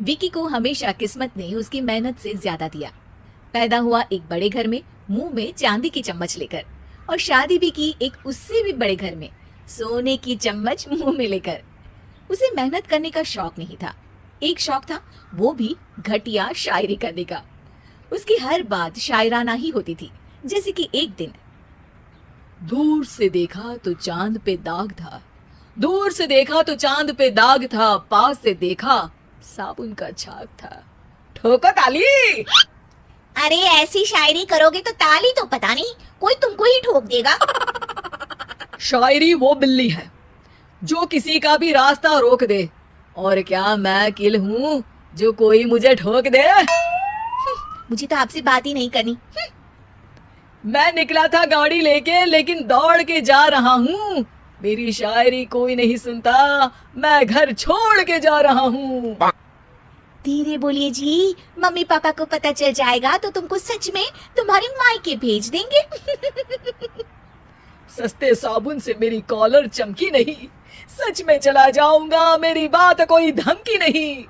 विकी को हमेशा किस्मत ने उसकी मेहनत से ज्यादा दिया। पैदा हुआ एक बड़े घर में, मुंह में चांदी की चम्मच लेकर, और शादी भी की एक उससे भी बड़े घर में, सोने की चम्मच मुंह में लेकर। उसे मेहनत करने का शौक नहीं था, एक शौक था, वो भी घटिया शायरी करने का। उसकी हर बात शायराना ही होती थी। जैसे कि एक दिन, दूर से देखा तो चांद पे दाग था, दूर से देखा तो चांद पे दाग था, पास से देखा साबुन का छाग था। ठोको ताली। अरे ऐसी शायरी करोगे तो ताली तो पता नहीं कोई तुमको ही ठोक देगा। शायरी वो बिल्ली है जो किसी का भी रास्ता रोक दे, और क्या मैं किल हूँ जो कोई मुझे ठोक दे। मुझे तो आपसे बात ही नहीं करनी। मैं निकला था गाड़ी लेके, लेकिन दौड़ के जा रहा हूँ। मेरी शायरी कोई नहीं सुनता, मैं घर छोड़ के जा रहा हूँ। धीरे बोलिए जी, मम्मी पापा को पता चल जाएगा तो तुमको सच में तुम्हारे मायके भेज देंगे। सस्ते साबुन से मेरी कॉलर चमकी नहीं, सच में चला जाऊंगा, मेरी बात कोई धमकी नहीं।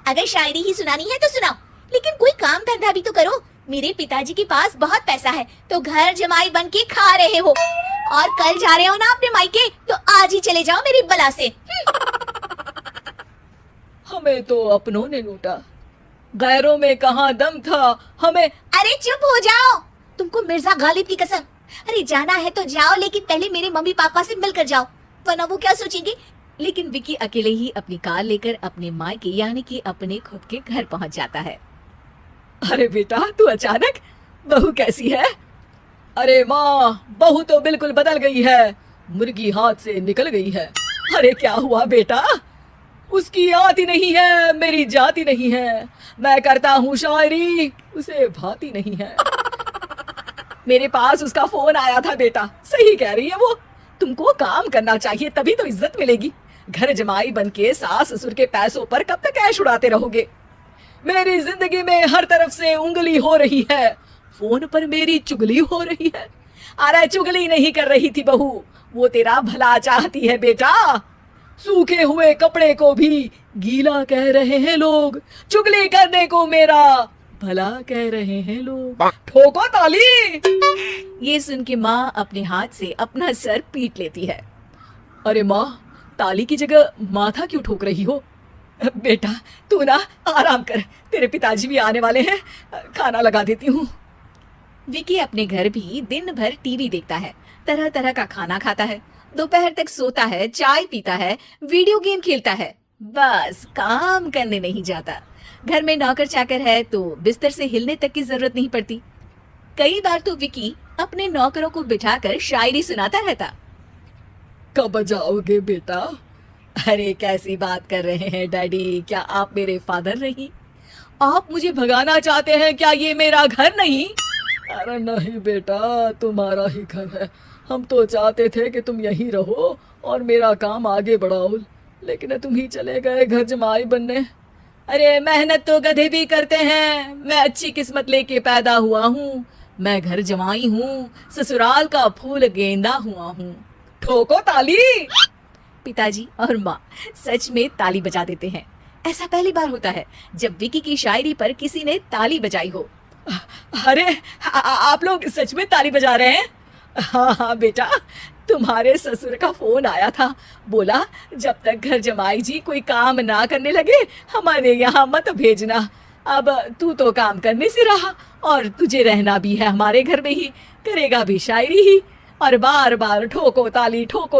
अगर शायरी ही सुनानी है तो सुनाओ, लेकिन कोई काम धंधा भी तो करो। मेरे पिताजी के पास बहुत पैसा है तो घर जमाई बन के खा रहे हो, और कल जा रहे हो ना अपने मायके तो आज ही चले जाओ मेरी बला से। हमें तो अपनों ने लूटा, गैरों में कहाँ दम था हमें। अरे चुप हो जाओ, तुमको मिर्जा गालिब की कसम। अरे जाना है तो जाओ, लेकिन पहले मेरे मम्मी पापा से मिलकर जाओ, वरना वो क्या सोचेंगे। लेकिन विकी अकेले ही अपनी कार लेकर अपने मायके यानी कि अपने खुद के घर पहुंच जाता है। अरे बेटा, तू अचानक, बहू कैसी है? अरे माँ, बहू तो बिल्कुल बदल गई है, मुर्गी हाथ से निकल गई है। अरे क्या हुआ बेटा? उसकी आती नहीं है, मेरी जाती नहीं है, मैं करता हूँ शायरी, उसे भाती नहीं है। मेरे पास उसका फोन आया था बेटा, सही कह रही है वो, तुमको काम करना चाहिए तभी तो इज्जत मिलेगी। घर जमाई बन के सास ससुर के पैसों पर कब तक ऐश उड़ाते रहोगे? मेरी जिंदगी में हर तरफ से उंगली हो रही है, फोन पर मेरी चुगली हो रही है। अरे चुगली नहीं कर रही थी बहू, वो तेरा भला चाहती है बेटा। सूखे हुए कपड़े को भी गीला कह रहे हैं लोग, चुगली करने को मेरा भला कह रहे हैं लोग। ठोको ताली। ये सुन के माँ अपने हाथ से अपना सर पीट लेती है। अरे माँ, ताली की जगह माथा क्यों ठोक रही हो? बेटा तू ना आराम कर, तेरे पिताजी भी आने वाले हैं, खाना लगा देती हूँ। विकी अपने घर भी दिन भर टीवी देखता है, तरह तरह का खाना खाता है, दोपहर तक सोता है, चाय पीता है, वीडियो गेम खेलता है, बस काम करने नहीं जाता। घर में नौकर चाकर है तो बिस्तर से हिलने तक की जरूरत नहीं पड़ती। कई बार तो विकी अपने नौकरों को बिठाकर शायरी सुनाता रहता। कब जाओगे बेटा? अरे कैसी बात कर रहे हैं डैडी, क्या आप मेरे फादर नहीं? आप मुझे भगाना चाहते हैं क्या? ये मेरा घर नहीं। अरे नहीं बेटा, तुम्हारा ही घर है, हम तो चाहते थे कि तुम यहीं रहो और मेरा काम आगे बढ़ाओ, लेकिन तुम ही चले गए घर जमाई बनने। अरे मेहनत तो गधे भी करते हैं, मैं अच्छी किस्मत लेके पैदा हुआ हूँ, मैं घर जमाई हूँ, ससुराल का फूल गेंदा हुआ हूँ। ठोको ताली। पिताजी और माँ सच में ताली बजा देते हैं। ऐसा पहली बार होता है जब विकी की शायरी पर किसी ने ताली बजाई हो। अरे आप लोग सच में ताली बजा रहे हैं? हाँ हाँ बेटा, तुम्हारे ससुर का फोन आया था, बोला जब तक घर जमाई जी कोई काम ना करने लगे हमारे यहाँ मत भेजना। अब तू तो काम करने से रहा और तुझे रहना भी है हमारे घर में ही, करेगा भी शायरी ही, और बार बार ठोको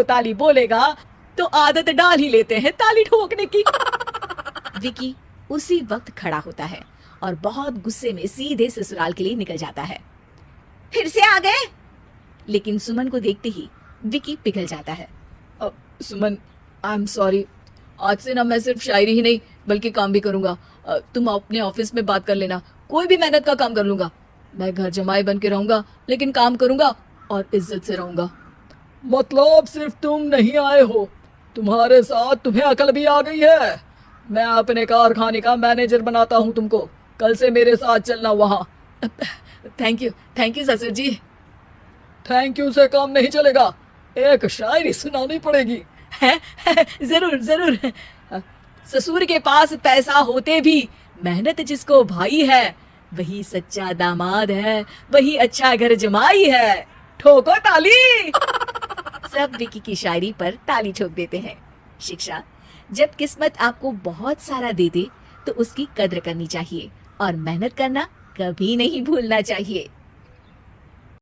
ताली बोलेगा तो आदत डाल ही लेते हैं ताली ठोकने की। विकी उसी वक्त खड़ा होता है और बहुत गुस्से में सीधे ससुराल के लिए निकल जाता है। फिर से आ गए? लेकिन सुमन को देखते ही विकी पिघल जाता है। सुमन, आई एम सॉरी, आज से ना मैं सिर्फ शायरी ही नहीं बल्कि काम भी करूंगा। तुम अपने ऑफिस में बात कर लेना, कोई भी मेहनत का काम कर लूंगा। मैं घर जमाई बन के रहूंगा, लेकिन काम करूंगा और इज्जत से रहूंगा। मतलब सिर्फ तुम नहीं आए हो, तुम्हारे साथ तुम्हें अकल भी आ गई है। मैं अपने कारखाने का मैनेजर बनाता हूँ तुमको, कल से मेरे साथ चलना वहाँ। थैंक यू ससुर जी। थैंक यू से काम नहीं चलेगा, एक शायरी सुनानी पड़ेगी। जरूर। ससुर के पास पैसा होते भी मेहनत जिसको भाई है, वही सच्चा दामाद है, वही अच्छा घर जमाई है। ठोको ताली। सब विकी की शायरी पर ताली ठोक देते हैं। शिक्षा, जब किस्मत आपको बहुत सारा दे दे तो उसकी कद्र करनी चाहिए और मेहनत करना कभी नहीं भूलना चाहिए।